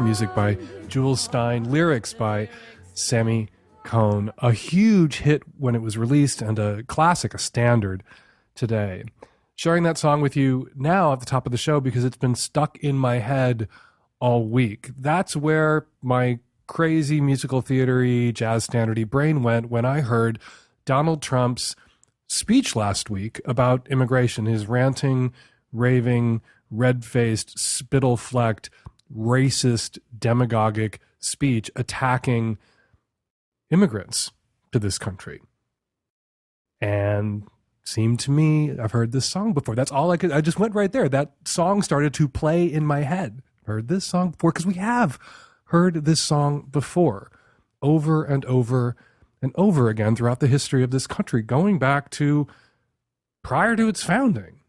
Music by Jules Stein, lyrics by Sammy Cohn. A huge hit when it was released and a classic, a standard today. Sharing that song with you now at the top of the show because it's been stuck in my head all week. That's where my crazy musical theater-y, jazz standard-y brain went when I heard Donald Trump's speech last week about immigration, his ranting, raving, red-faced, spittle-flecked, racist, demagogic speech attacking immigrants to this country. And seemed to me, I've heard this song before. That's all I could, I just went right there. That song started to play in my head. Heard this song before, because we have heard this song before, over and over and over again throughout the history of this country, going back to prior to its founding.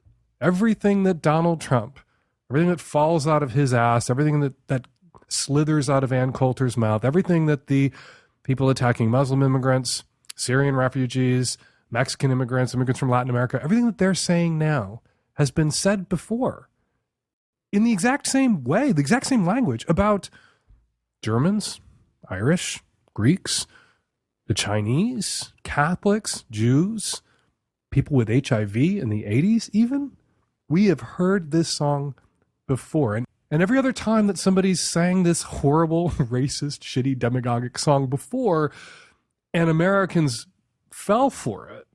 Everything that Donald Trump, everything that falls out of his ass, everything that slithers out of Ann Coulter's mouth, everything that the people attacking Muslim immigrants, Syrian refugees, Mexican immigrants, immigrants from Latin America, everything that they're saying now has been said before in the exact same way, the exact same language about Germans, Irish, Greeks, the Chinese, Catholics, Jews, people with HIV in the 80s even. We have heard this song before. And every other time that somebody sang this horrible, racist, shitty, demagogic song before, and Americans fell for it,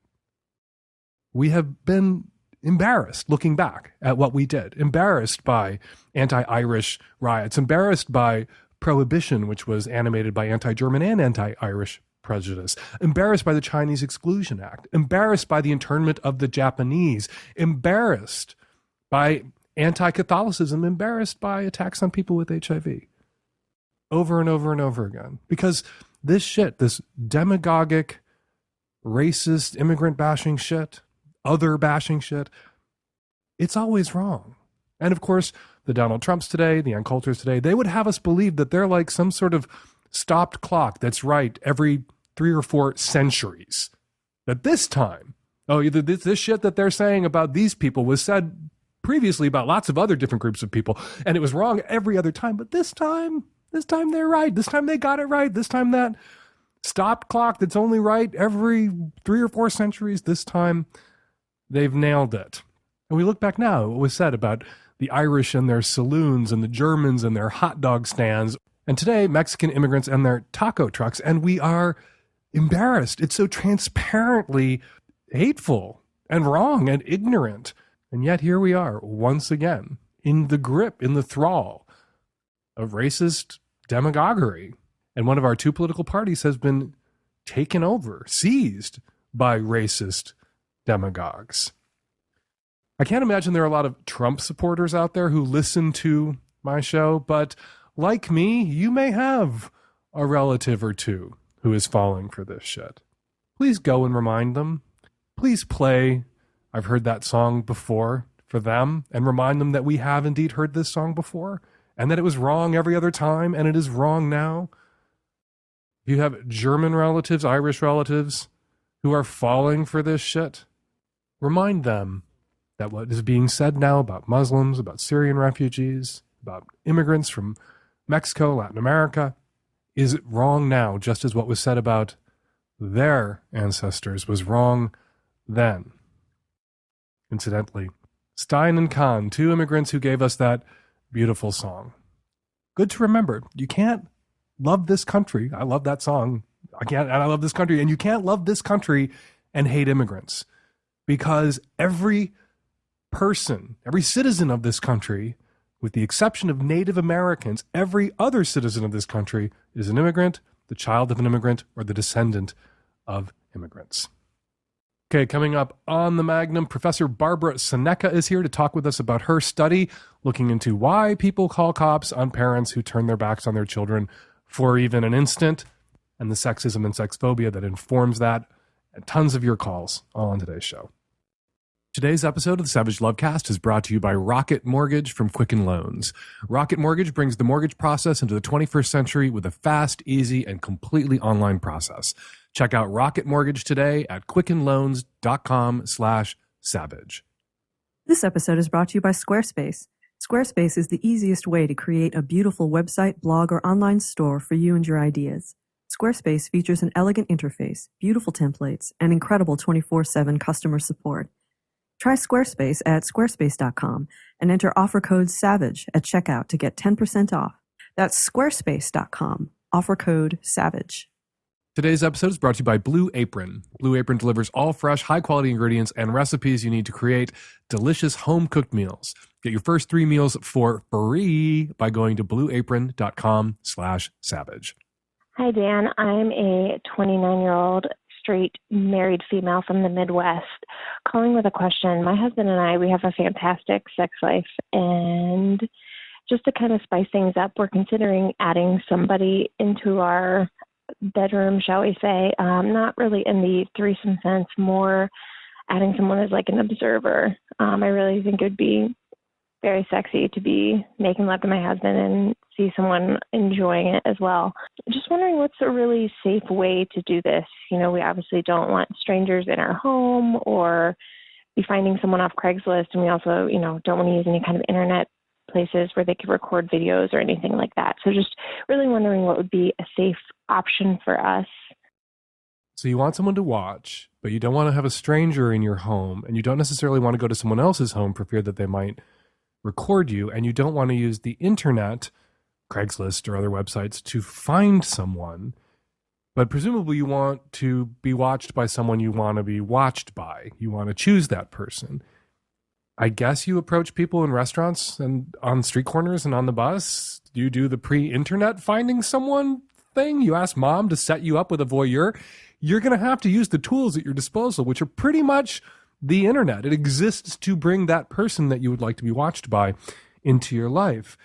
we have been embarrassed looking back at what we did. Embarrassed by anti-Irish riots, embarrassed by prohibition, which was animated by anti-German and anti-Irish prejudice, embarrassed by the Chinese Exclusion Act, embarrassed by the internment of the Japanese, embarrassed by anti-Catholicism, embarrassed by attacks on people with HIV. Over and over and over again. Because this shit, this demagogic, racist, immigrant bashing shit, other bashing shit, it's always wrong. And of course, the Donald Trumps today, the Ann Coulters today, they would have us believe that they're like some sort of stopped clock that's right every 3 or 4 centuries. That this time, this shit that they're saying about these people was said previously about lots of other different groups of people, and it was wrong every other time. But this time they're right. This time they got it right. This time that stopped clock that's only right every 3 or 4 centuries, this time they've nailed it. And we look back now, what was said about the Irish and their saloons and the Germans and their hot dog stands, and today Mexican immigrants and their taco trucks, and we are embarrassed. It's so transparently hateful and wrong and ignorant. And yet here we are once again in the grip, in the thrall of racist demagoguery. And one of our 2 political parties has been taken over, seized by racist demagogues. I can't imagine there are a lot of Trump supporters out there who listen to my show, but like me, you may have a relative or two who is falling for this shit. Please go and remind them. Please play I've heard that song before for them and remind them that we have indeed heard this song before and that it was wrong every other time and it is wrong now. If you have German relatives, Irish relatives who are falling for this shit, remind them that what is being said now about Muslims, about Syrian refugees, about immigrants from Mexico, Latin America, is wrong now, just as what was said about their ancestors was wrong then. Incidentally, Stein and Kahn, 2 immigrants who gave us that beautiful song. Good to remember. You can't love this country. I love that song. I love this country. And you can't love this country and hate immigrants. Because every person, every citizen of this country, with the exception of Native Americans, every other citizen of this country is an immigrant, the child of an immigrant, or the descendant of immigrants. Okay, coming up on the Magnum, Professor Barbara Sarnecka is here to talk with us about her study looking into why people call cops on parents who turn their backs on their children for even an instant, and the sexism and sexphobia that informs that, and tons of your calls all on today's show. Today's episode of the Savage Lovecast is brought to you by Rocket Mortgage from Quicken Loans. Rocket Mortgage brings the mortgage process into the 21st century with a fast, easy, and completely online process. Check out Rocket Mortgage today at quickenloans.com/savage. This episode is brought to you by Squarespace. Squarespace is the easiest way to create a beautiful website, blog, or online store for you and your ideas. Squarespace features an elegant interface, beautiful templates, and incredible 24/7 customer support. Try Squarespace at squarespace.com and enter offer code SAVAGE at checkout to get 10% off. That's squarespace.com, offer code SAVAGE. Today's episode is brought to you by Blue Apron. Blue Apron delivers all fresh, high-quality ingredients and recipes you need to create delicious home-cooked meals. Get your first 3 meals for free by going to blueapron.com/savage. Hi, Dan. I'm a 29-year-old straight married female from the Midwest calling with a question. My husband and I, we have a fantastic sex life, and just to kind of spice things up, we're considering adding somebody into our bedroom, shall we say, not really in the threesome sense, more adding someone as like an observer. I really think it would be very sexy to be making love to my husband and see someone enjoying it as well. Just wondering what's a really safe way to do this. You know, we obviously don't want strangers in our home or be finding someone off Craigslist. And we also, you know, don't want to use any kind of internet places where they could record videos or anything like that. So just really wondering what would be a safe option for us. So you want someone to watch, but you don't want to have a stranger in your home, and you don't necessarily want to go to someone else's home for fear that they might record you, and you don't want to use the internet, Craigslist or other websites, to find someone, but presumably you want to be watched by someone you want to be watched by. You want to choose that person. I guess you approach people in restaurants and on street corners and on the bus. You do the pre-internet finding someone thing. You ask mom to set you up with a voyeur. You're going to have to use the tools at your disposal, which are pretty much the internet. It exists to bring that person that you would like to be watched by into your life.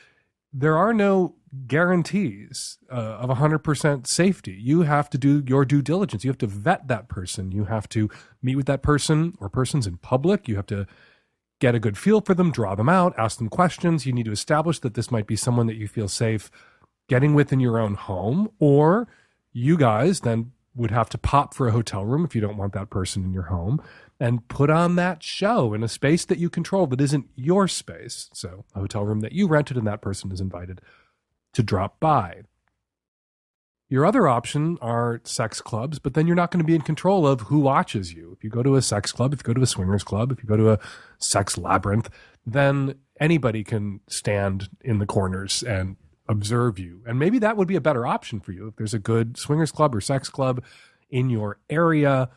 There are no guarantees of 100% safety. You have to do your due diligence. You have to vet that person. You have to meet with that person or persons in public. You have to get a good feel for them, draw them out, ask them questions. You need to establish that this might be someone that you feel safe getting with in your own home, or you guys then would have to pop for a hotel room if you don't want that person in your home and put on that show in a space that you control that isn't your space. So a hotel room that you rented and that person is invited to drop by. Your other option are sex clubs, but then you're not going to be in control of who watches you. If you go to a sex club, if you go to a swingers club, if you go to a sex labyrinth, then anybody can stand in the corners and observe you. And maybe that would be a better option for you. If there's a good swingers club or sex club in your area,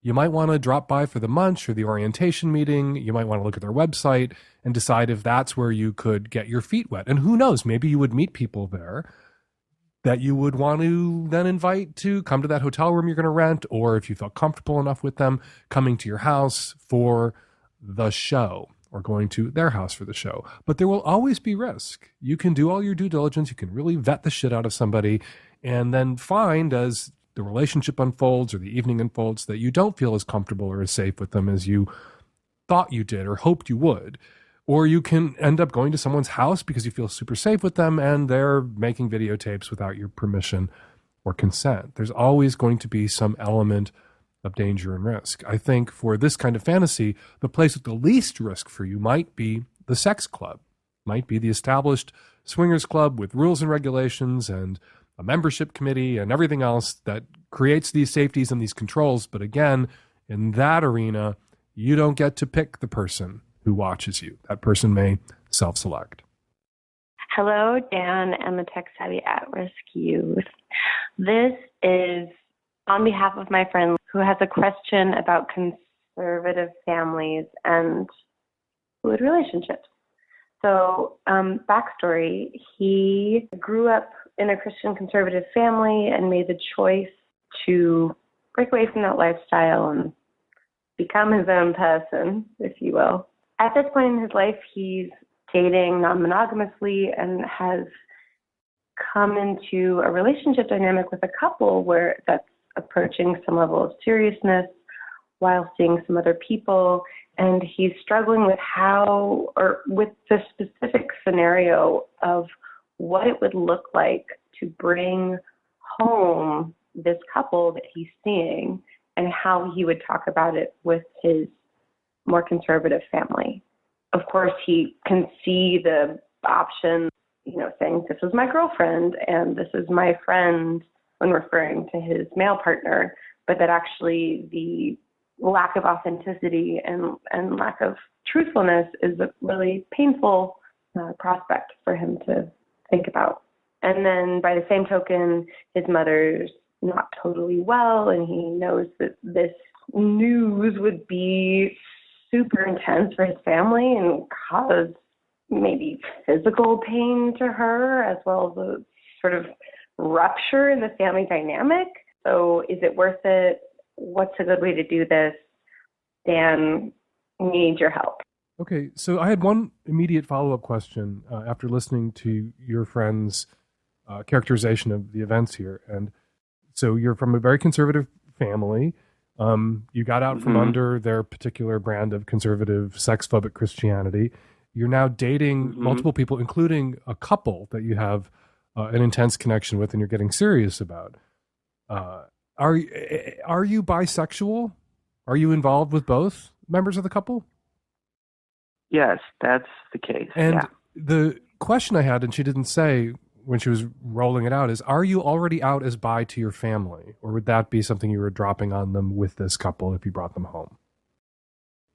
you might want to drop by for the munch or the orientation meeting. You might want to look at their website and decide if that's where you could get your feet wet. And who knows, maybe you would meet people there that you would want to then invite to come to that hotel room you're going to rent, or if you felt comfortable enough with them, coming to your house for the show or going to their house for the show. But there will always be risk. You can do all your due diligence. You can really vet the shit out of somebody and then find as the relationship unfolds or the evening unfolds that you don't feel as comfortable or as safe with them as you thought you did or hoped you would. Or you can end up going to someone's house because you feel super safe with them and they're making videotapes without your permission or consent. There's always going to be some element of danger and risk. I think for this kind of fantasy, the place with the least risk for you might be the sex club, might be the established swingers club with rules and regulations and a membership committee and everything else that creates these safeties and these controls. But again, in that arena, you don't get to pick the person who watches you. That person may self-select. Hello, Dan and the tech-savvy at-risk youth. This is on behalf of my friend who has a question about conservative families and fluid relationships. So, backstory, he grew up in a Christian conservative family and made the choice to break away from that lifestyle and become his own person, if you will. At this point in his life, he's dating non-monogamously and has come into a relationship dynamic with a couple where that's approaching some level of seriousness while seeing some other people. And he's struggling with with the specific scenario of what it would look like to bring home this couple that he's seeing and how he would talk about it with his more conservative family. of course, he can see the option, saying this is my girlfriend and this is my friend when referring to his male partner, but that actually the lack of authenticity and lack of truthfulness is a really painful prospect for him to think about. And then by the same token, his mother's not totally well, and he knows that this news would be super intense for his family and cause maybe physical pain to her, as well as a sort of rupture in the family dynamic. So is it worth it? What's a good way to do this? Dan, we need your help. Okay, so I had one immediate follow-up question after listening to your friend's characterization of the events here. And so you're from a very conservative family. You got out from under their particular brand of conservative sex-phobic Christianity. You're now dating multiple people, including a couple that you have an intense connection with and you're getting serious about. Are you bisexual? Are you involved with both members of the couple? Yes, that's the case. And the question I had, and she didn't say when she was rolling it out, is are you already out as bi to your family? Or would that be something you were dropping on them with this couple if you brought them home?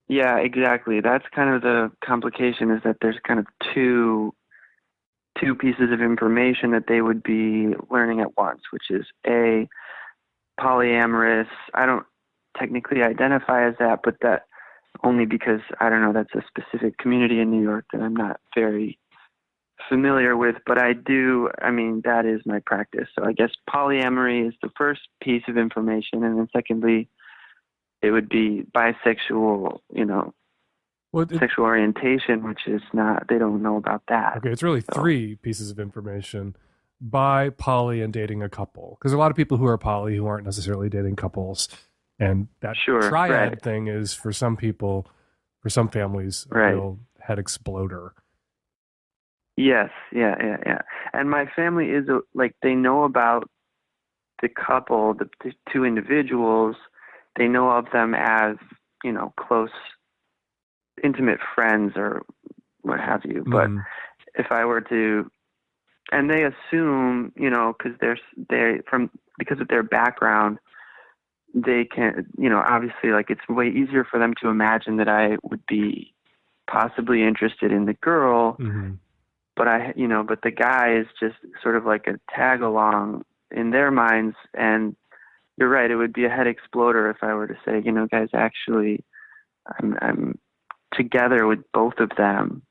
Yeah, exactly. That's kind of the complication, is that there's kind of two pieces of information that they would be learning at once, which is A, polyamorous. I don't technically identify as that, but that only because, I don't know, that's a specific community in New York that I'm not very familiar with, but that is my practice. So I guess polyamory is the first piece of information, and then secondly, it would be bisexual, sexual orientation, which is not, they don't know about that. Okay, it's really three pieces of information: bi, poly, and dating a couple. Because there are a lot of people who are poly who aren't necessarily dating couples. And that triad thing is, for some people, for some families, a real head exploder. Yes, yeah. And my family is, they know about the couple, the two individuals. They know of them as, close, intimate friends or what have you. But if I were to, and they assume, because of their background, they can, obviously, it's way easier for them to imagine that I would be possibly interested in the girl, but but the guy is just sort of like a tag along in their minds. And you're right, it would be a head exploder if I were to say, guys, actually, I'm together with both of them.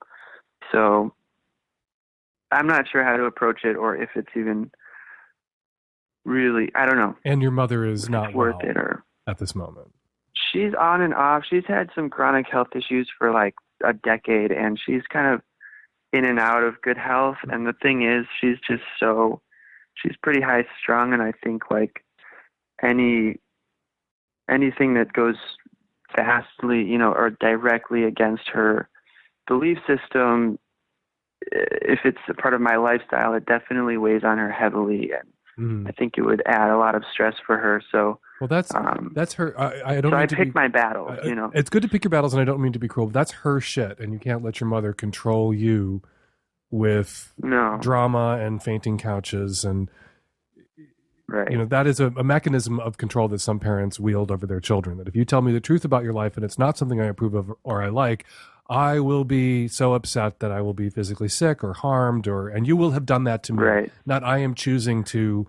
So I'm not sure how to approach it, or if it's even really, I don't know. And your mother is not worth well it at this moment. She's on and off. She's had some chronic health issues for a decade, and she's kind of in and out of good health. And the thing is, she's pretty high strung, and I think anything that goes vastly, or directly against her belief system, if it's a part of my lifestyle, it definitely weighs on her heavily, and I think it would add a lot of stress for her. So, well, that's her. I don't. So mean I to pick my battles. It's good to pick your battles, and I don't mean to be cruel, but that's her shit, and you can't let your mother control you with drama and fainting couches, and that is a mechanism of control that some parents wield over their children. That if you tell me the truth about your life and it's not something I approve of or I like, I will be so upset that I will be physically sick or harmed, and you will have done that to me. Right. Not I am choosing to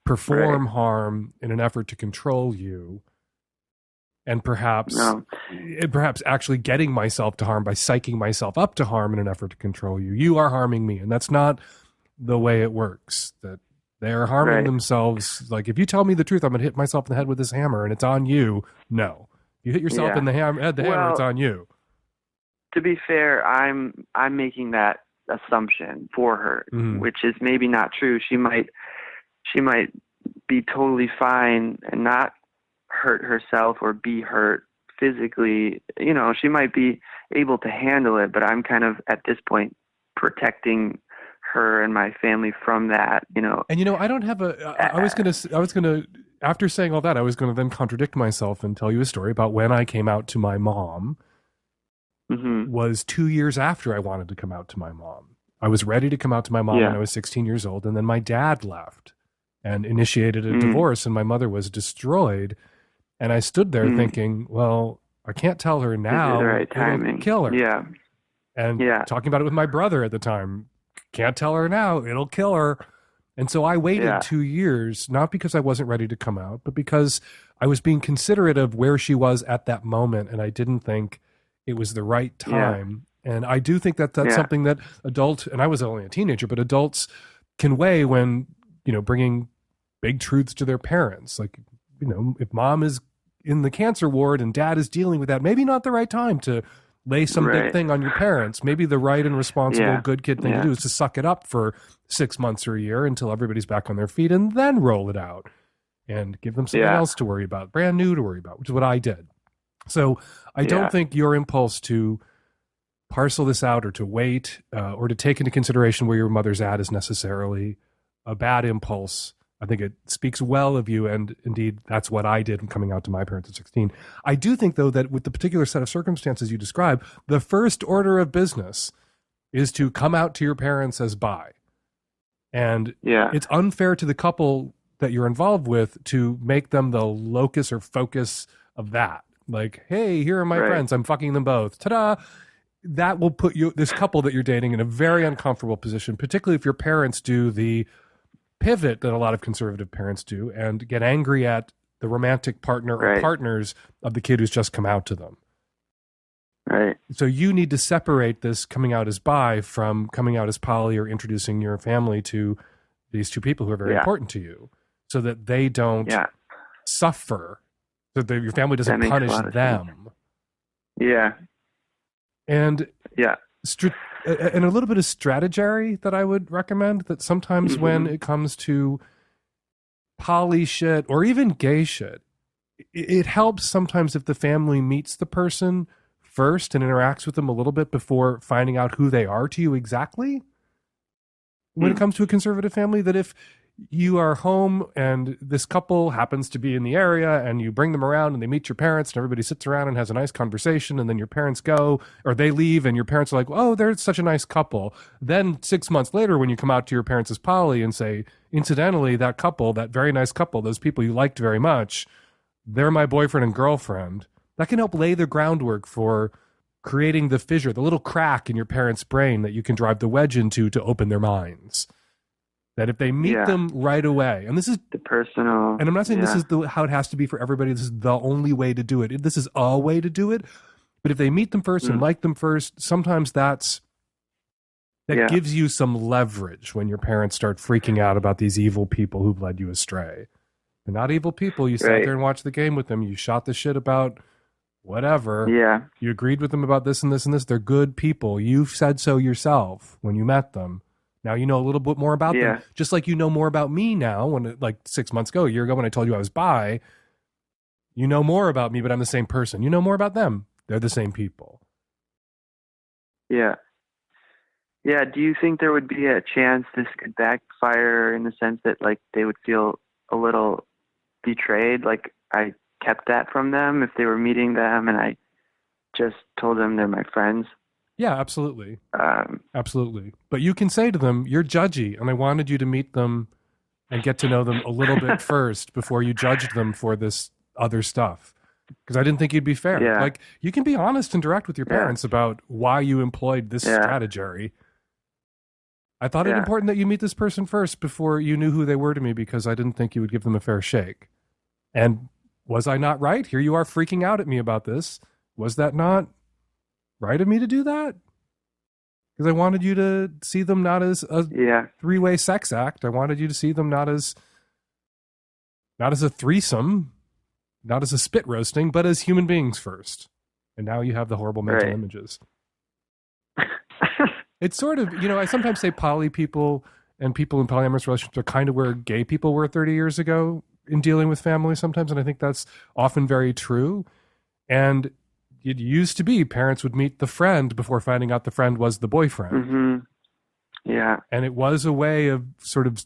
perform harm in an effort to control you, and perhaps actually getting myself to harm by psyching myself up to harm in an effort to control you. You are harming me, and that's not the way it works. That they are harming themselves. Like, if you tell me the truth, I'm going to hit myself in the head with this hammer, and it's on you. No, you hit yourself in the hammer, it's on you. To be fair, I'm making that assumption for her, which is maybe not true. She might be totally fine and not hurt herself or be hurt physically. She might be able to handle it, but I'm kind of at this point protecting her and my family from that. And I don't have I was gonna after saying all that, I was gonna then contradict myself and tell you a story about when I came out to my mom. was 2 years after I wanted to come out to my mom. I was ready to come out to my mom when I was 16 years old, and then my dad left and initiated a divorce, and my mother was destroyed. And I stood there thinking, well, I can't tell her now. The right timing. It'll kill her. Yeah. And talking about it with my brother at the time, can't tell her now, it'll kill her. And so I waited 2 years, not because I wasn't ready to come out, but because I was being considerate of where she was at that moment, and I didn't think it was the right time. And I do think that that's something that adults, and I was only a teenager, but adults can weigh when, bringing big truths to their parents. Like, if mom is in the cancer ward and dad is dealing with that, maybe not the right time to lay some big thing on your parents. Maybe the right and responsible good kid thing to do is to suck it up for 6 months or a year until everybody's back on their feet and then roll it out and give them something else to worry about, brand new to worry about, which is what I did. So I don't think your impulse to parcel this out or to wait or to take into consideration where your mother's at is necessarily a bad impulse. I think it speaks well of you, and indeed, that's what I did in coming out to my parents at 16. I do think, though, that with the particular set of circumstances you describe, the first order of business is to come out to your parents as bi. And it's unfair to the couple that you're involved with to make them the locus or focus of that. Like, hey, here are my friends. I'm fucking them both. Ta-da! That will put this couple that you're dating in a very uncomfortable position, particularly if your parents do the pivot that a lot of conservative parents do and get angry at the romantic partner or partners of the kid who's just come out to them. Right. So you need to separate this coming out as bi from coming out as poly or introducing your family to these two people who are very important to you so that they don't suffer, so that your family doesn't punish them. Yeah. And and a little bit of strategy that I would recommend, that sometimes when it comes to poly shit or even gay shit, it helps sometimes if the family meets the person first and interacts with them a little bit before finding out who they are to you exactly. When it comes to a conservative family, that if you are home and this couple happens to be in the area and you bring them around and they meet your parents and everybody sits around and has a nice conversation, and then your parents go or they leave and your parents are like, oh, they're such a nice couple. Then 6 months later, when you come out to your parents as poly and say, incidentally, that couple, that very nice couple, those people you liked very much, they're my boyfriend and girlfriend. That can help lay the groundwork for creating the fissure, the little crack in your parents' brain that you can drive the wedge into to open their minds. That if they meet them right away, and this is the personal, and I'm not saying this is how it has to be for everybody. This is the only way to do it. This is a way to do it. But if they meet them first and like them first, sometimes that gives you some leverage when your parents start freaking out about these evil people who've led you astray. They're not evil people. You sat there and watched the game with them. You shot the shit about whatever. Yeah. You agreed with them about this and this and this. They're good people. You've said so yourself when you met them. Now you know a little bit more about them, just like you know more about me now. When like 6 months ago, a year ago, when I told you I was bi, you know more about me, but I'm the same person. You know more about them. They're the same people. Yeah. Yeah. Do you think there would be a chance this could backfire in the sense that like they would feel a little betrayed? Like I kept that from them if they were meeting them and I just told them they're my friends? Yeah, absolutely. Absolutely. But you can say to them, you're judgy, and I wanted you to meet them and get to know them a little bit first before you judged them for this other stuff. Because I didn't think you'd be fair. Yeah. Like, you can be honest and direct with your parents about why you employed this strategy. I thought it important that you meet this person first before you knew who they were to me, because I didn't think you would give them a fair shake. And was I not right? Here you are freaking out at me about this. Was that not right of me to do that? Because I wanted you to see them not as a three-way sex act. I wanted you to see them not as a threesome, not as a spit roasting, but as human beings first. And now you have the horrible mental images. It's sort of, I sometimes say poly people and people in polyamorous relationships are kind of where gay people were 30 years ago in dealing with family sometimes. And I think that's often very true. And it used to be parents would meet the friend before finding out the friend was the boyfriend. Mm-hmm. Yeah. And it was a way of sort of,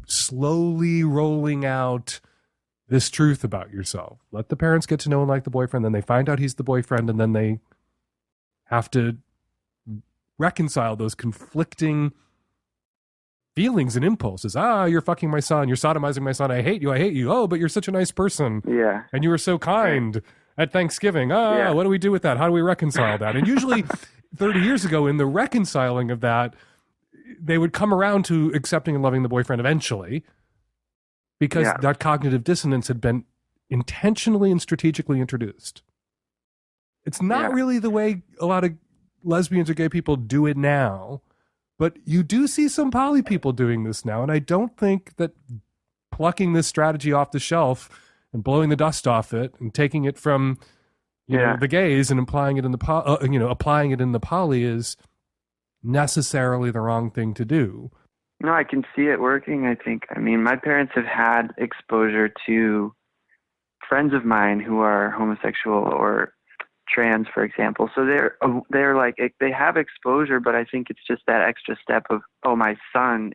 slowly rolling out this truth about yourself. Let the parents get to know and like the boyfriend, then they find out he's the boyfriend, and then they have to reconcile those conflicting feelings and impulses. You're fucking my son. You're sodomizing my son. I hate you. I hate you. Oh, but you're such a nice person. Yeah. And you were so kind at Thanksgiving. What do we do with that? How do we reconcile that? And usually 30 years ago in the reconciling of that, they would come around to accepting and loving the boyfriend eventually, because that cognitive dissonance had been intentionally and strategically introduced. It's not really the way a lot of lesbians or gay people do it now, but you do see some poly people doing this now. And I don't think that plucking this strategy off the shelf and blowing the dust off it and taking it from you know, the gays and applying it in the applying it in the poly is necessarily the wrong thing to do. No, I can see it working, I think. I mean, my parents have had exposure to friends of mine who are homosexual or trans, for example. So they're like, they have exposure, but I think it's just that extra step of, oh, my son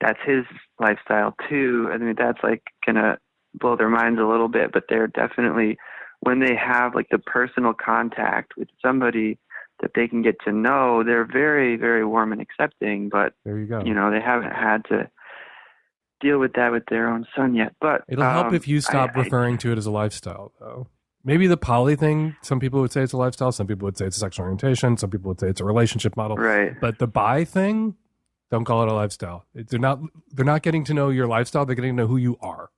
that's his lifestyle too. I mean, that's like gonna blow their minds a little bit, but they're definitely, when they have like the personal contact with somebody that they can get to know, they're very, very warm and accepting. But there you go. You know, they haven't had to deal with that with their own son yet. But it'll help if you stop referring to it as a lifestyle, though. Maybe the poly thing, some people would say it's a lifestyle, some people would say it's a sexual orientation, some people would say it's a relationship model. Right. But the bi thing, don't call it a lifestyle. They're not getting to know your lifestyle, they're getting to know who you are.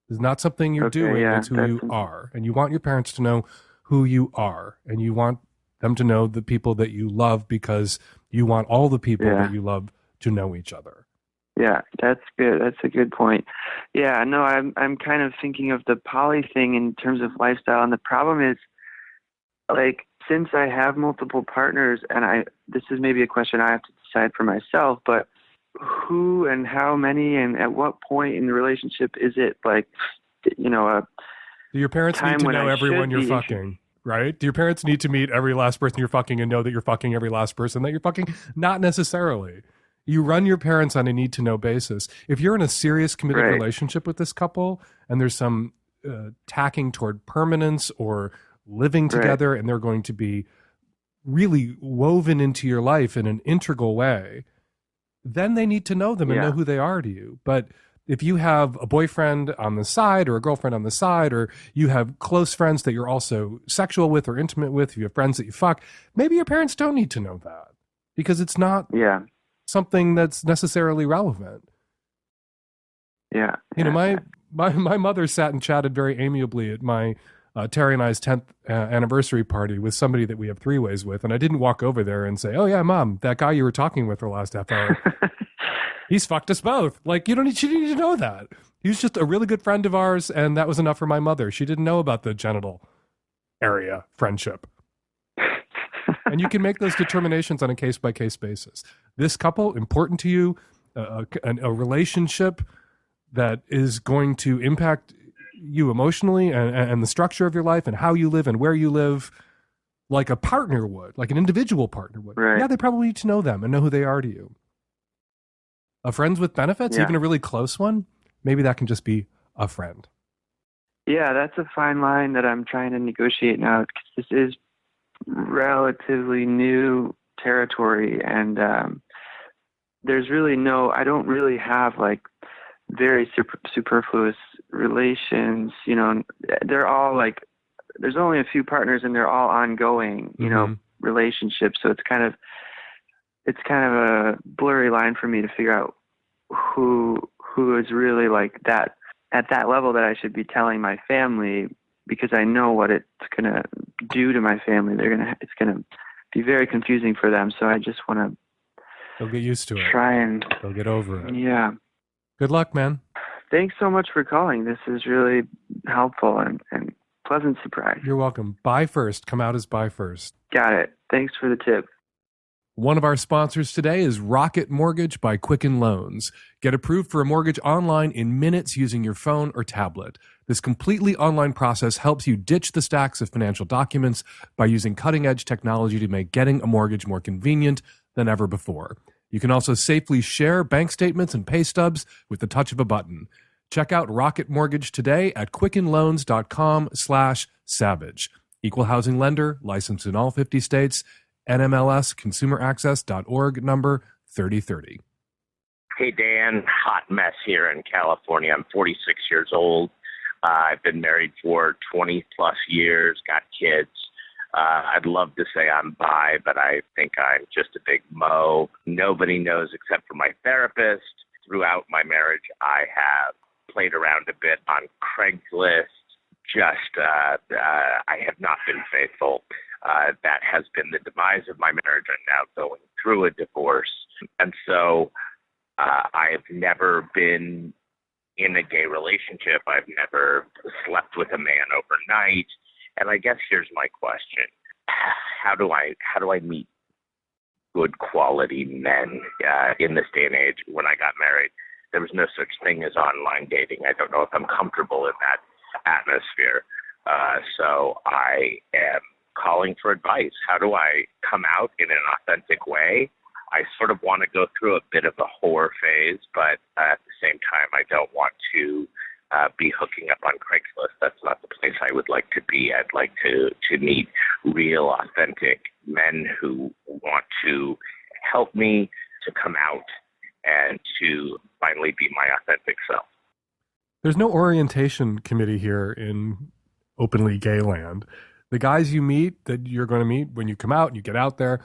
It's not something you're doing, it's who you are. And you want your parents to know who you are. And you want them to know the people that you love, because you want all the people that you love to know each other. Yeah, that's good. That's a good point. Yeah, no, I'm kind of thinking of the poly thing in terms of lifestyle, and the problem is, like, since I have multiple partners, and this is maybe a question I have to decide for myself, but who and how many and at what point in the relationship is it, like, you know, your parents need to know everyone you're fucking, right? Do your parents need to meet every last person you're fucking and know that you're fucking every last person that you're fucking? Not necessarily. You run your parents on a need-to-know basis. If you're in a serious committed relationship with this couple and there's some tacking toward permanence or living together, and they're going to be really woven into your life in an integral way, then they need to know them and know who they are to you. But if you have a boyfriend on the side or a girlfriend on the side, or you have close friends that you're also sexual with or intimate with, if you have friends that you fuck, maybe your parents don't need to know that, because it's not something that's necessarily relevant. You know, my mother sat and chatted very amiably at my Terry and I's 10th anniversary party with somebody that we have three-ways with, and I didn't walk over there and say, "Oh yeah, Mom, that guy you were talking with for the last half hour, he's fucked us both." Like, she didn't need to know that. He was just a really good friend of ours, and that was enough for my mother. She didn't know about the genital area friendship. And you can make those determinations on a case-by-case basis. This couple, important to you, a relationship that is going to impact you emotionally and the structure of your life and how you live and where you live, like a partner would, like an individual partner would. Yeah, they probably need to know them and know who they are to you. A friends with benefits, even a really close one, maybe that can just be a friend. Yeah, that's a fine line that I'm trying to negotiate now, because this is relatively new territory, and there's really I don't really have like very superfluous relations. You know, they're all like, there's only a few partners and they're all ongoing, you know, relationships. So it's kind of a blurry line for me to figure out who is really like that at that level that I should be telling my family, because I know what it's going to do to my family. It's going to be very confusing for them. So I just want to, they'll get used to it. They'll get over it. Yeah. Good luck, man. Thanks so much for calling. This is really helpful and pleasant surprise. You're welcome. Buy first. Come out as buy first. Got it. Thanks for the tip. One of our sponsors today is Rocket Mortgage by Quicken Loans. Get approved for a mortgage online in minutes using your phone or tablet. This completely online process helps you ditch the stacks of financial documents by using cutting-edge technology to make getting a mortgage more convenient than ever before. You can also safely share bank statements and pay stubs with the touch of a button. Check out Rocket Mortgage today at quickenloans.com/savage. Equal housing lender, licensed in all 50 states, NMLSconsumeraccess.org, number 3030. Hey, Dan, hot mess here in California. I'm 46 years old. I've been married for 20 plus years, got kids. I'd love to say I'm bi, but I think I'm just a big mo. Nobody knows except for my therapist. Throughout my marriage, I have played around a bit on Craigslist. I have not been faithful. That has been the demise of my marriage. I'm now going through a divorce. And so I have never been in a gay relationship. I've never slept with a man overnight. And I guess here's my question. How do I meet good quality men in this day and age? When I got married, there was no such thing as online dating. I don't know if I'm comfortable in that atmosphere. So I am calling for advice. How do I come out in an authentic way? I sort of want to go through a bit of a whore phase, but at the same time, I don't want to be hooking up on Craigslist. That's not the place I would like to be. I'd like to meet real, authentic men who want to help me to come out and to finally be my authentic self. There's no orientation committee here in openly gay land. The guys you meet that you're going to meet when you come out and you get out there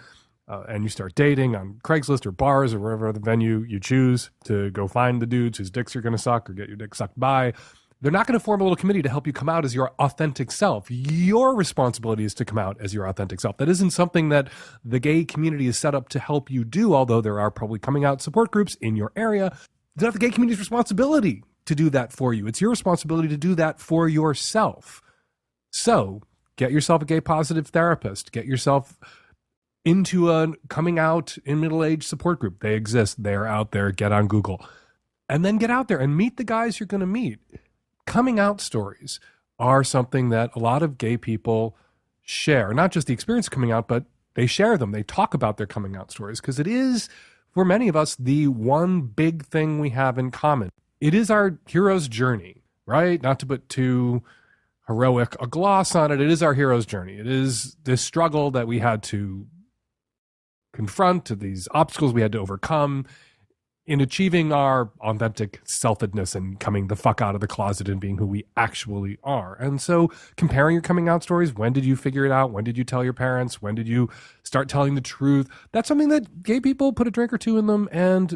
and you start dating on Craigslist or bars or wherever the venue you choose to go find the dudes whose dicks you're going to suck or get your dick sucked by, they're not going to form a little committee to help you come out as your authentic self. Your responsibility is to come out as your authentic self. That isn't something that the gay community is set up to help you do, although there are probably coming out support groups in your area. It's not the gay community's responsibility to do that for you. It's your responsibility to do that for yourself. So get yourself a gay positive therapist. Get yourself into a coming out in middle-age support group. They exist. They're out there. Get on Google. And then get out there and meet the guys you're going to meet. Coming out stories are something that a lot of gay people share. Not just the experience of coming out, but they share them. They talk about their coming out stories because it is, for many of us, the one big thing we have in common. It is our hero's journey, right? Not to put too heroic a gloss on it. It is our hero's journey. It is this struggle that we had to confront, these obstacles we had to overcome in achieving our authentic selfedness and coming the fuck out of the closet and being who we actually are. And so comparing your coming out stories, when did you figure it out? When did you tell your parents? When did you start telling the truth? That's something that gay people put a drink or two in them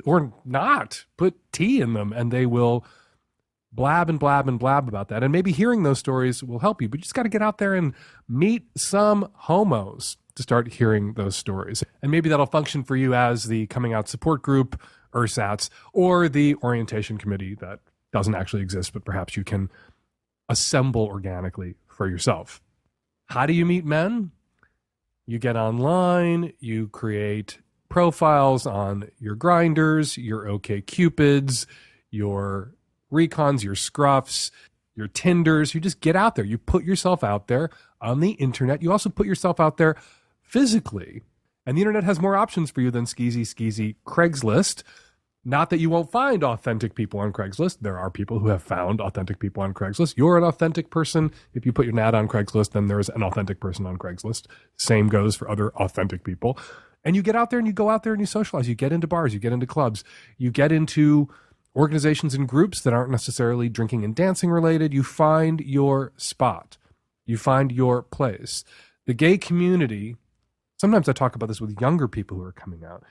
or not, put tea in them, and they will blab and blab and blab about that. And maybe hearing those stories will help you, but you just got to get out there and meet some homos to start hearing those stories. And maybe that'll function for you as the coming out support group, ersatz, or the orientation committee that doesn't actually exist, but perhaps you can assemble organically for yourself. How do you meet men? You get online, you create profiles on your Grindrs, your OkCupids, your Recons, your Scruffs, your Tinders. You just get out there. You put yourself out there on the internet. You also put yourself out there physically. And the internet has more options for you than skeezy Craigslist. Not that you won't find authentic people on Craigslist. There are people who have found authentic people on Craigslist. You're an authentic person. If you put your ad on Craigslist, then there's an authentic person on Craigslist. Same goes for other authentic people. And you get out there and you go out there and you socialize. You get into bars, you get into clubs, you get into organizations and groups that aren't necessarily drinking and dancing related. You find your spot. You find your place. The gay community, sometimes I talk about this with younger people who are coming out.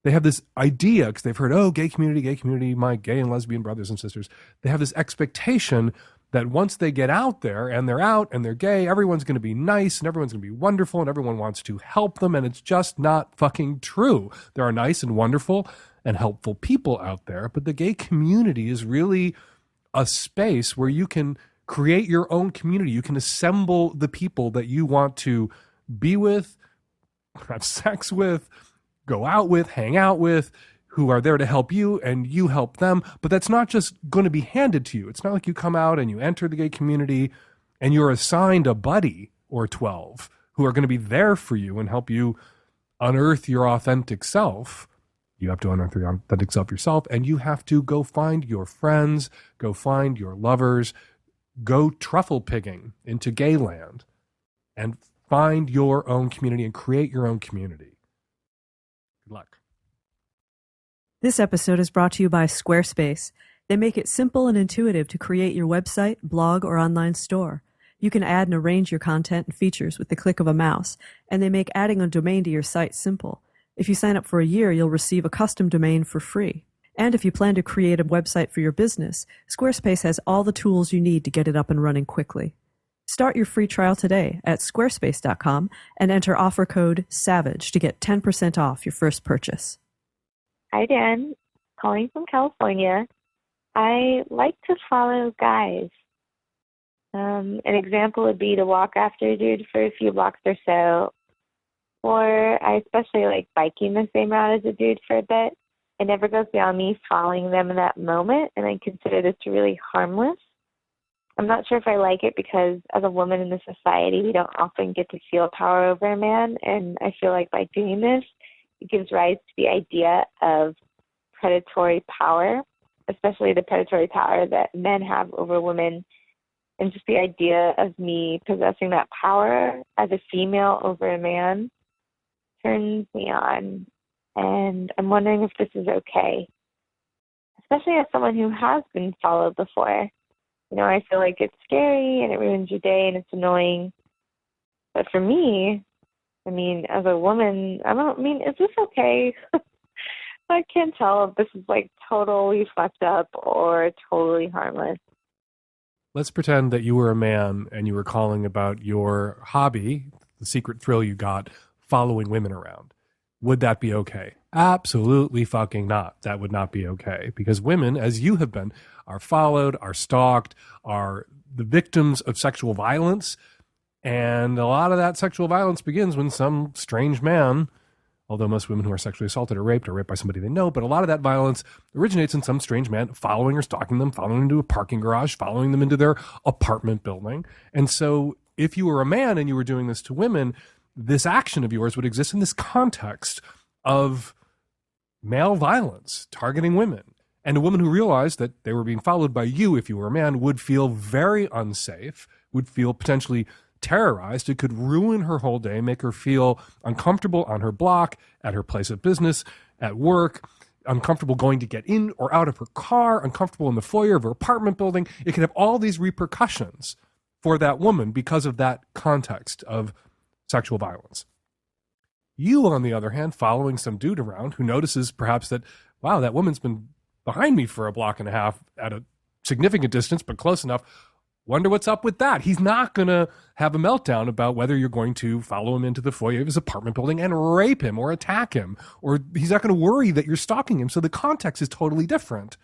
They have this idea, because they've heard, oh, gay community, my gay and lesbian brothers and sisters. They have this expectation that once they get out there and they're out and they're gay, everyone's going to be nice and everyone's going to be wonderful and everyone wants to help them. And it's just not fucking true. There are nice and wonderful and helpful people out there, but the gay community is really a space where you can create your own community. You can assemble the people that you want to be with, have sex with, go out with, hang out with, who are there to help you and you help them. But that's not just going to be handed to you. It's not like you come out and you enter the gay community and you're assigned a buddy or 12 who are going to be there for you and help you unearth your authentic self. You have to unearth your authentic self yourself, and you have to go find your friends, go find your lovers, go truffle pigging into gay land. and find your own community and create your own community. Good luck. This episode is brought to you by Squarespace. They make it simple and intuitive to create your website, blog, or online store. You can add and arrange your content and features with the click of a mouse, and they make adding a domain to your site simple. If you sign up for a year, you'll receive a custom domain for free. And if you plan to create a website for your business, Squarespace has all the tools you need to get it up and running quickly. Start your free trial today at squarespace.com and enter offer code SAVAGE to get 10% off your first purchase. Hi, Dan. Calling from California. I like to follow guys. An example would be to walk after a dude for a few blocks or so. Or I especially like biking the same route as a dude for a bit. It never goes beyond me following them in that moment, and I consider this really harmless. I'm not sure if I like it because as a woman in this society, we don't often get to feel power over a man, and I feel like by doing this, it gives rise to the idea of predatory power, especially the predatory power that men have over women. And just the idea of me possessing that power as a female over a man turns me on. And I'm wondering if this is okay, especially as someone who has been followed before. You know, I feel like it's scary and it ruins your day and it's annoying. But for me, I mean, as a woman, is this okay? I can't tell if this is like totally fucked up or totally harmless. Let's pretend that you were a man and you were calling about your hobby, the secret thrill you got, following women around. Would that be okay? Absolutely fucking not. That would not be okay. Because women, as you have been, are followed, are stalked, are the victims of sexual violence. And a lot of that sexual violence begins when some strange man, although most women who are sexually assaulted are raped by somebody they know, but a lot of that violence originates in some strange man following or stalking them, following them into a parking garage, following them into their apartment building. And so if you were a man and you were doing this to women, this action of yours would exist in this context of male violence targeting women. And a woman who realized that they were being followed by you, if you were a man, would feel very unsafe, would feel potentially terrorized. It could ruin her whole day, make her feel uncomfortable on her block, at her place of business, at work, uncomfortable going to get in or out of her car, uncomfortable in the foyer of her apartment building. It could have all these repercussions for that woman because of that context of sexual violence. You, on the other hand, following some dude around who notices perhaps that, wow, that woman's been behind me for a block and a half at a significant distance, but close enough. Wonder what's up with that. He's not going to have a meltdown about whether you're going to follow him into the foyer of his apartment building and rape him or attack him, or he's not going to worry that you're stalking him. So the context is totally different.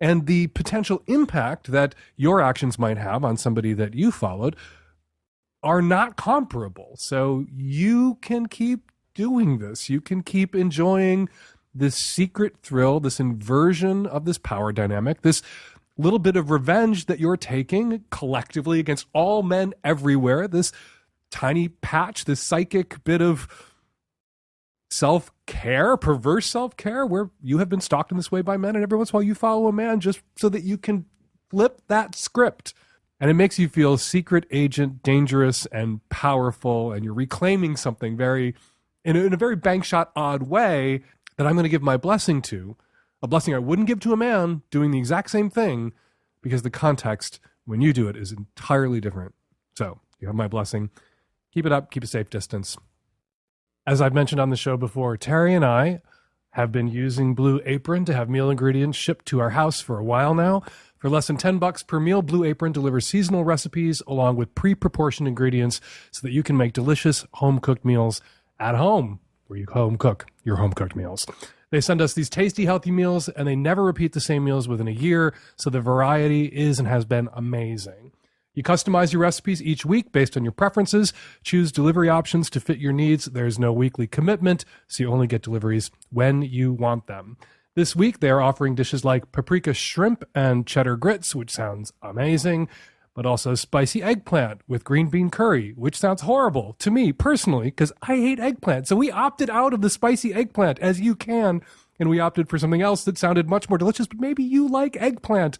And the potential impact that your actions might have on somebody that you followed are not comparable. So you can keep doing this. You can keep enjoying this secret thrill, this inversion of this power dynamic, this little bit of revenge that you're taking collectively against all men everywhere, this tiny patch, this psychic bit of self-care, perverse self-care, where you have been stalked in this way by men, and every once in a while you follow a man just so that you can flip that script. And it makes you feel secret agent, dangerous and powerful, and you're reclaiming something very, in a very bank shot odd way that I'm going to give my blessing to, a blessing I wouldn't give to a man doing the exact same thing, because the context when you do it is entirely different. So you have my blessing. Keep it up. Keep a safe distance. As I've mentioned on the show before, Terry and I have been using Blue Apron to have meal ingredients shipped to our house for a while now. For less than $10 per meal, Blue Apron delivers seasonal recipes along with pre-proportioned ingredients so that you can make delicious home-cooked meals at home, where you home cook your home-cooked meals. They send us these tasty, healthy meals, and they never repeat the same meals within a year, so the variety is and has been amazing. You customize your recipes each week based on your preferences. Choose delivery options to fit your needs. There's no weekly commitment, so you only get deliveries when you want them. This week, they are offering dishes like paprika shrimp and cheddar grits, which sounds amazing, but also spicy eggplant with green bean curry, which sounds horrible to me personally, because I hate eggplant. So we opted out of the spicy eggplant, as you can, and we opted for something else that sounded much more delicious, but maybe you like eggplant.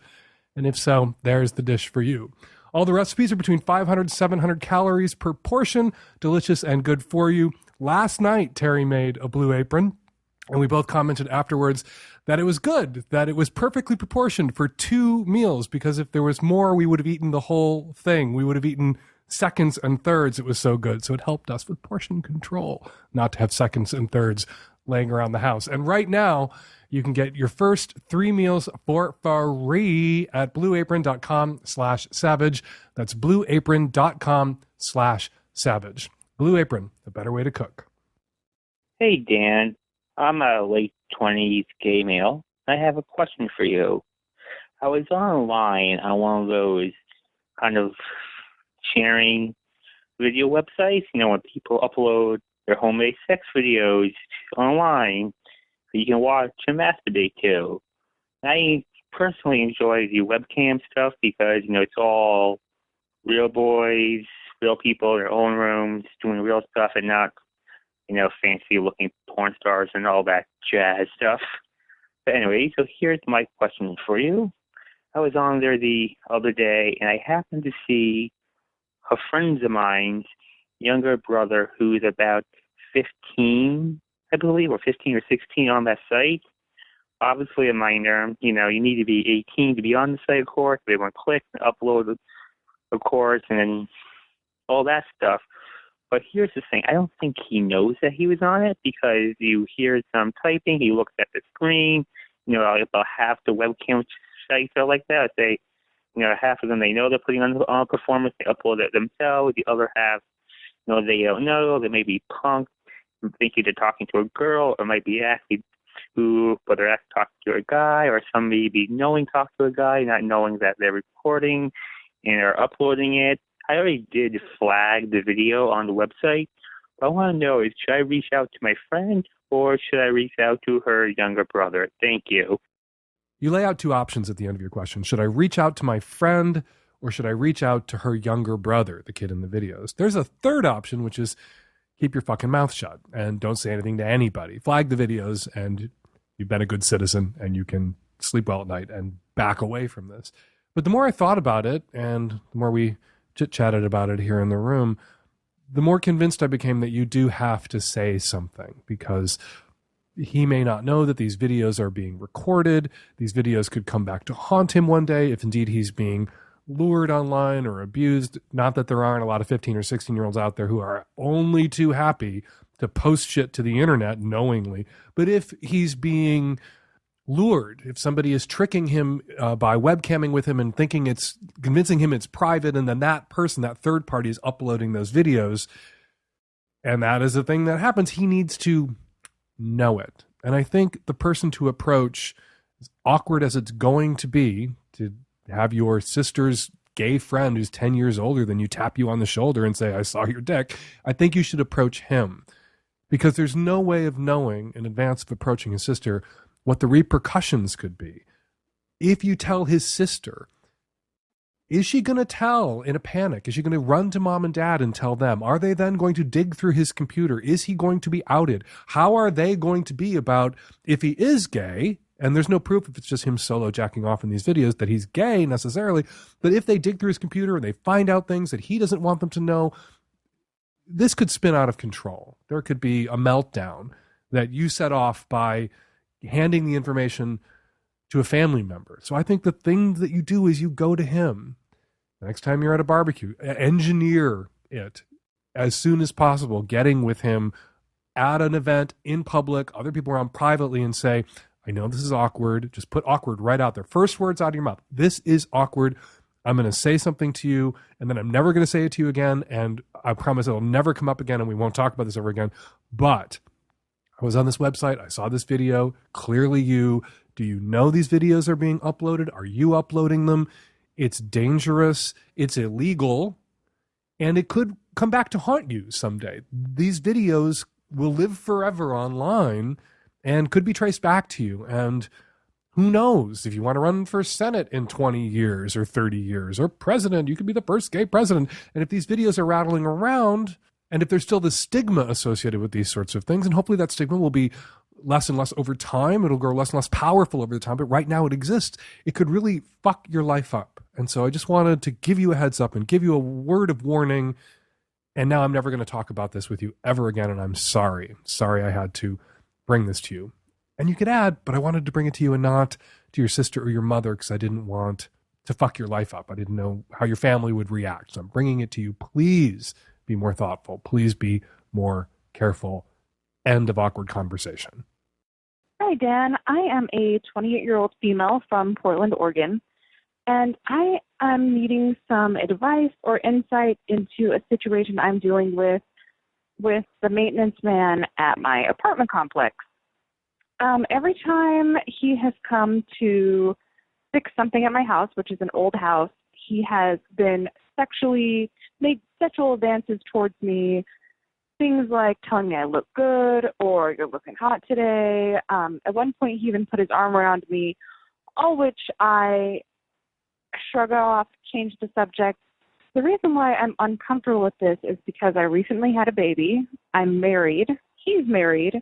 And if so, there's the dish for you. All the recipes are between 500 700 calories per portion, delicious and good for you. Last night, Terry made a Blue Apron, and we both commented afterwards that it was good, that it was perfectly proportioned for 2 meals, because if there was more, we would have eaten the whole thing. We would have eaten seconds and thirds. It was so good. So it helped us with portion control, not to have seconds and thirds laying around the house. And right now, you can get your first 3 meals for free at blueapron.com/savage. That's blueapron.com/savage. Blue Apron, the better way to cook. Hey, Dan. I'm a late 20s gay male. I have a question for you. I was online on one of those kind of sharing video websites, when people upload their homemade sex videos online that you can watch and masturbate to. I personally enjoy the webcam stuff because, it's all real boys, real people in their own rooms doing real stuff and not, fancy looking porn stars and all that jazz stuff. But anyway, so here's my question for you. I was on there the other day and I happened to see a friend of mine's younger brother who's about 15, I believe, or 15 or 16 on that site. Obviously a minor, you need to be 18 to be on the site, of course. They want to click and upload, of course, and then all that stuff. But here's the thing. I don't think he knows that he was on it because you hear some typing. He looks at the screen. About half the webcam sites are like that. I'd say, half of them, they know they're putting on a performance. They upload it themselves. The other half, they don't know. They may be punked, thinking they're talking to a girl, or might be actually whether that's talking to a guy, or some may be knowing talk to a guy, not knowing that they're recording and are uploading it. I already did flag the video on the website, but I want to know, should I reach out to my friend or should I reach out to her younger brother? Thank you. You lay out 2 options at the end of your question. Should I reach out to my friend or should I reach out to her younger brother, the kid in the videos? There's a third option, which is keep your fucking mouth shut and don't say anything to anybody. Flag the videos and you've been a good citizen and you can sleep well at night and back away from this. But the more I thought about it and the more we chit-chatted about it here in the room, the more convinced I became that you do have to say something, because he may not know that these videos are being recorded. These videos could come back to haunt him one day if indeed he's being lured online or abused. Not that there aren't a lot of 15 or 16-year-olds out there who are only too happy to post shit to the internet knowingly. But if he's being lured, if somebody is tricking him by webcamming with him and convincing him it's private, and then that person, that third party, is uploading those videos, and that is a thing that happens, he needs to know it. And I think the person to approach, as awkward as it's going to be to have your sister's gay friend who's 10 years older than you tap you on the shoulder and say, I saw your dick, I think you should approach him, because there's no way of knowing in advance of approaching his sister what the repercussions could be. If you tell his sister, is she going to tell in a panic? Is she going to run to mom and dad and tell them? Are they then going to dig through his computer? Is he going to be outed? How are they going to be about if he is gay? And there's no proof, if it's just him solo jacking off in these videos, that he's gay necessarily. But if they dig through his computer and they find out things that he doesn't want them to know, this could spin out of control. There could be a meltdown that you set off by handing the information to a family member. So I think the thing that you do is you go to him. Next time you're at a barbecue, engineer it as soon as possible, getting with him at an event in public, other people around privately, and say, I know this is awkward. Just put awkward right out there. First words out of your mouth. This is awkward. I'm going to say something to you, and then I'm never going to say it to you again, and I promise it'll never come up again, and we won't talk about this ever again. But I was on this website. I saw this video. Clearly do you know these videos are being uploaded? Are you uploading them? It's dangerous. It's illegal. And it could come back to haunt you someday. These videos will live forever online and could be traced back to you. And who knows, if you want to run for Senate in 20 years or 30 years or president, you could be the first gay president. And if these videos are rattling around, and if there's still the stigma associated with these sorts of things, and hopefully that stigma will be less and less over time. It'll grow less and less powerful over time. But right now it exists. It could really fuck your life up. And so I just wanted to give you a heads up and give you a word of warning. And now I'm never going to talk about this with you ever again. And I'm sorry. Sorry I had to bring this to you. And you could add, but I wanted to bring it to you and not to your sister or your mother because I didn't want to fuck your life up. I didn't know how your family would react. So I'm bringing it to you. Please be more thoughtful. Please be more careful. End of awkward conversation. Hi, Dan. I am a 28-year-old female from Portland, Oregon, and I am needing some advice or insight into a situation I'm dealing with the maintenance man at my apartment complex. Every time he has come to fix something at my house, which is an old house, he has been made sexual advances towards me. Things like telling me I look good or you're looking hot today. At one point, he even put his arm around me, all which I shrug off, change the subject. The reason why I'm uncomfortable with this is because I recently had a baby. I'm married. He's married.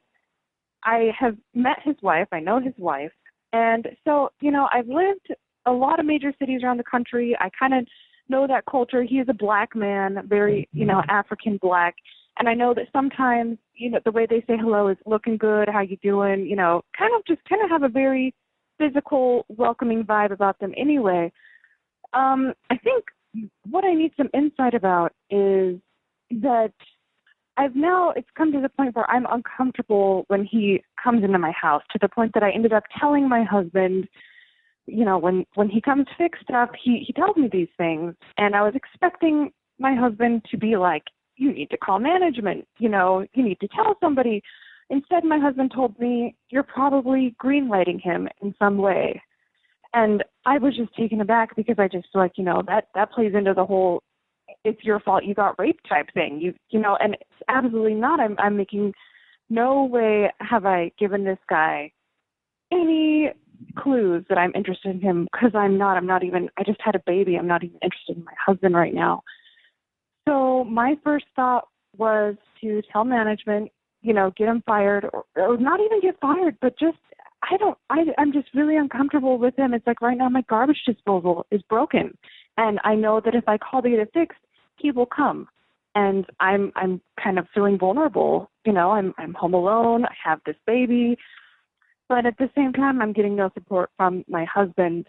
I have met his wife. I know his wife. And so, I've lived a lot of major cities around the country. I kind of know that culture. He is a black man, very, African black. And I know that sometimes, the way they say hello is looking good, how you doing, kind of have a very physical, welcoming vibe about them anyway. I think what I need some insight about is that it's come to the point where I'm uncomfortable when he comes into my house, to the point that I ended up telling my husband, when he comes to fix stuff, he tells me these things. And I was expecting my husband to be like, you need to call management, you need to tell somebody. Instead, my husband told me, you're probably greenlighting him in some way. And I was just taken aback because I just feel like, that plays into the whole, it's your fault you got raped type thing, and it's absolutely not. I'm making no way have I given this guy any clues that I'm interested in him, because I'm not even, I just had a baby. I'm not even interested in my husband right now. So my first thought was to tell management, get him fired, or not even get fired, but just, I'm just really uncomfortable with him. It's like right now my garbage disposal is broken. And I know that if I call to get it fixed, he will come. And I'm kind of feeling vulnerable. I'm home alone. I have this baby. But at the same time, I'm getting no support from my husband.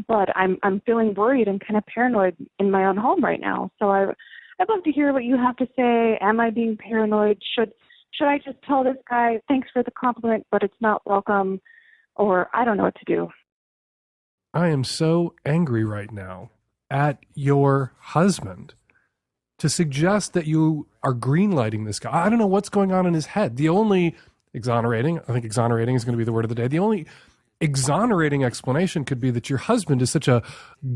But I'm feeling worried and kind of paranoid in my own home right now. So I'd love to hear what you have to say. Am I being paranoid? Should I just tell this guy, thanks for the compliment, but it's not welcome? Or I don't know what to do. I am so angry right now at your husband to suggest that you are greenlighting this guy. I don't know what's going on in his head. The only exonerating is going to be the word of the day. The only exonerating explanation could be that your husband is such a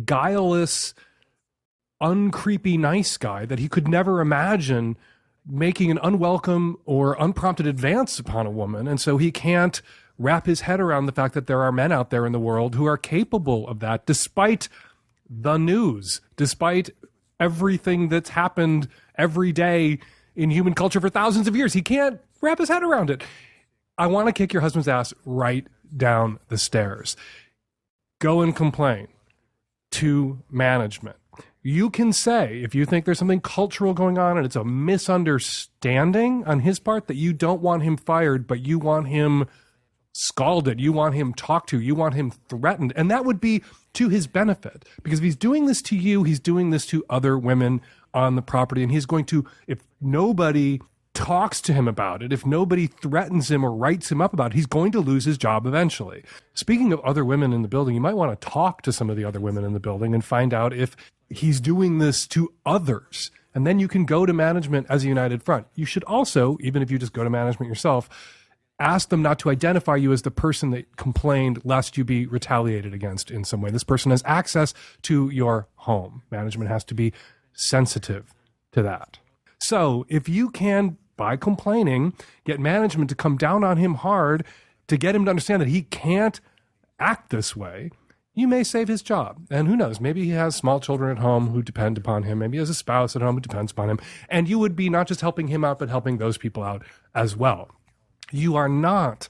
guileless, uncreepy, nice guy that he could never imagine making an unwelcome or unprompted advance upon a woman. And so he can't wrap his head around the fact that there are men out there in the world who are capable of that, despite the news, despite everything that's happened every day in human culture for thousands of years. He can't wrap his head around it. I want to kick your husband's ass right down the stairs. Go and complain to management. You can say, if you think there's something cultural going on and it's a misunderstanding on his part, that you don't want him fired, but you want him scalded, you want him talked to, you want him threatened. And that would be to his benefit, because if he's doing this to you, he's doing this to other women on the property. And he's going to, if nobody talks to him about it, if nobody threatens him or writes him up about it, he's going to lose his job eventually. Speaking of other women in the building, you might want to talk to some of the other women in the building and find out if he's doing this to others. And then you can go to management as a united front. You should also, even if you just go to management yourself, ask them not to identify you as the person that complained, lest you be retaliated against in some way. This person has access to your home. Management has to be sensitive to that. So if you can, by complaining, get management to come down on him hard to get him to understand that he can't act this way, you may save his job. And who knows, maybe he has small children at home who depend upon him. Maybe he has a spouse at home who depends upon him. And you would be not just helping him out, but helping those people out as well. You are not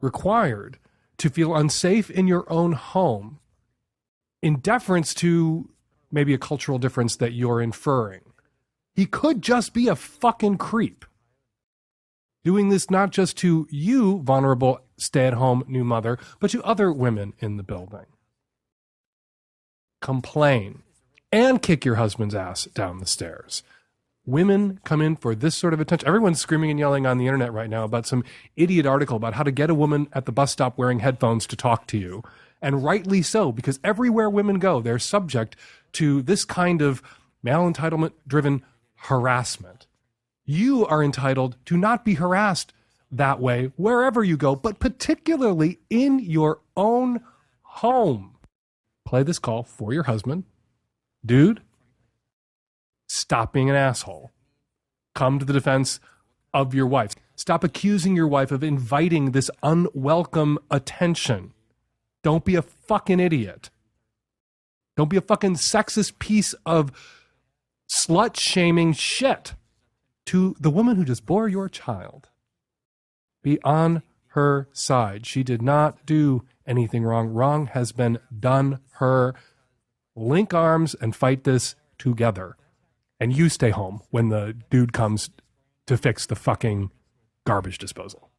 required to feel unsafe in your own home in deference to maybe a cultural difference that you're inferring. He could just be a fucking creep. Doing this not just to you, vulnerable stay-at-home new mother, but to other women in the building. Complain and kick your husband's ass down the stairs. Women come in for this sort of attention. Everyone's screaming and yelling on the internet right now about some idiot article about how to get a woman at the bus stop wearing headphones to talk to you. And rightly so, because everywhere women go, they're subject to this kind of male entitlement-driven harassment. You are entitled to not be harassed that way wherever you go, but particularly in your own home. Play this call for your husband. Dude, stop being an asshole. Come to the defense of your wife. Stop accusing your wife of inviting this unwelcome attention. Don't be a fucking idiot. Don't be a fucking sexist piece of slut-shaming shit to the woman who just bore your child. Be on her side. She did not do anything wrong. Wrong has been done her. Link arms and fight this together. And you stay home when the dude comes to fix the fucking garbage disposal.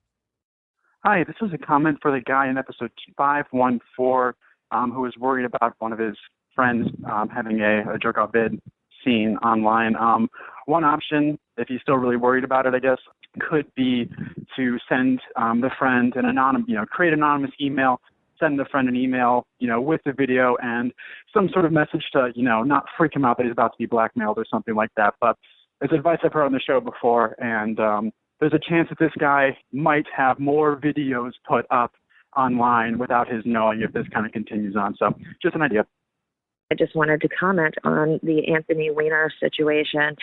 Hi, this is a comment for the guy in episode 514 who was worried about one of his friends having a jerk-off vid seen online. One option, if he's still really worried about it, I guess, could be to send the friend create an anonymous email, send the friend an email, with the video and some sort of message to, not freak him out that he's about to be blackmailed or something like that. But it's advice I've heard on the show before, and there's a chance that this guy might have more videos put up online without his knowing if this kind of continues on. So just an idea. I just wanted to comment on the Anthony Weiner situation.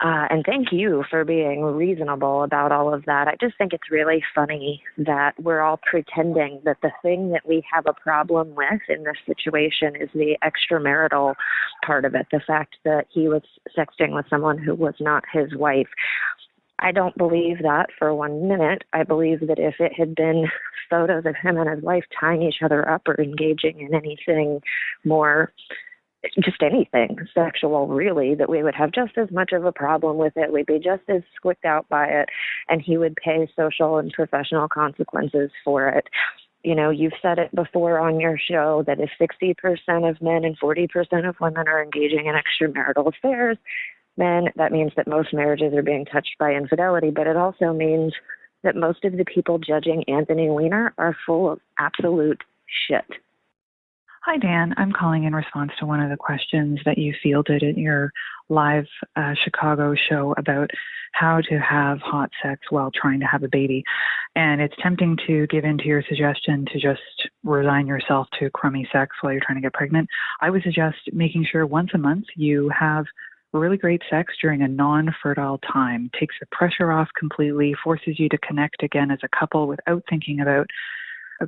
And thank you for being reasonable about all of that. I just think it's really funny that we're all pretending that the thing that we have a problem with in this situation is the extramarital part of it, the fact that he was sexting with someone who was not his wife. I don't believe that for 1 minute. I believe that if it had been photos of him and his wife tying each other up or engaging in anything more, just anything sexual, really, that we would have just as much of a problem with it. We'd be just as squicked out by it, and he would pay social and professional consequences for it. You've said it before on your show that if 60% of men and 40% of women are engaging in extramarital affairs, then that means that most marriages are being touched by infidelity, but it also means that most of the people judging Anthony Weiner are full of absolute shit. Hi, Dan. I'm calling in response to one of the questions that you fielded in your live Chicago show about how to have hot sex while trying to have a baby. And it's tempting to give in to your suggestion to just resign yourself to crummy sex while you're trying to get pregnant. I would suggest making sure once a month you have really great sex during a non-fertile time. Takes the pressure off completely, forces you to connect again as a couple without thinking about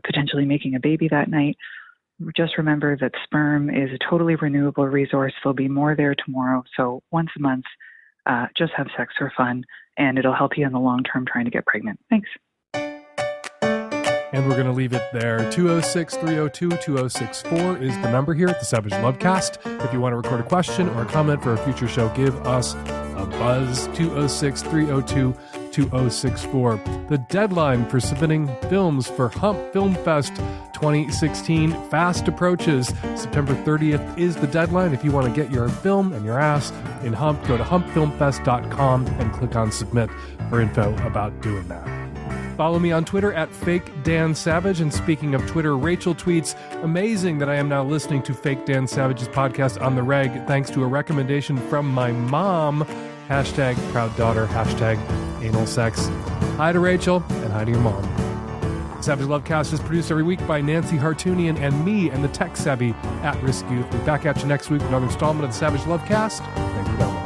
potentially making a baby that night. Just remember that sperm is a totally renewable resource. There'll be more there tomorrow. So once a month, just have sex for fun, and it'll help you in the long term trying to get pregnant. Thanks. And we're going to leave it there. 206-302-2064 is the number here at the Savage Lovecast. If you want to record a question or a comment for a future show, give us a buzz. 206-302-2064. The deadline for submitting films for Hump Film Fest 2016 fast approaches. September 30th is the deadline. If you want to get your film and your ass in Hump, go to humpfilmfest.com and click on submit for info about doing that. Follow me on Twitter at FakeDanSavage. And speaking of Twitter, Rachel tweets, amazing that I am now listening to Fake Dan Savage's podcast on the reg, thanks to a recommendation from my mom. Hashtag proud daughter, hashtag anal sex. Hi to Rachel and hi to your mom. Savage Lovecast is produced every week by Nancy Hartunian and me and the tech savvy at-risk youth. We're back at you next week with another installment of the Savage Lovecast. Thank you very much.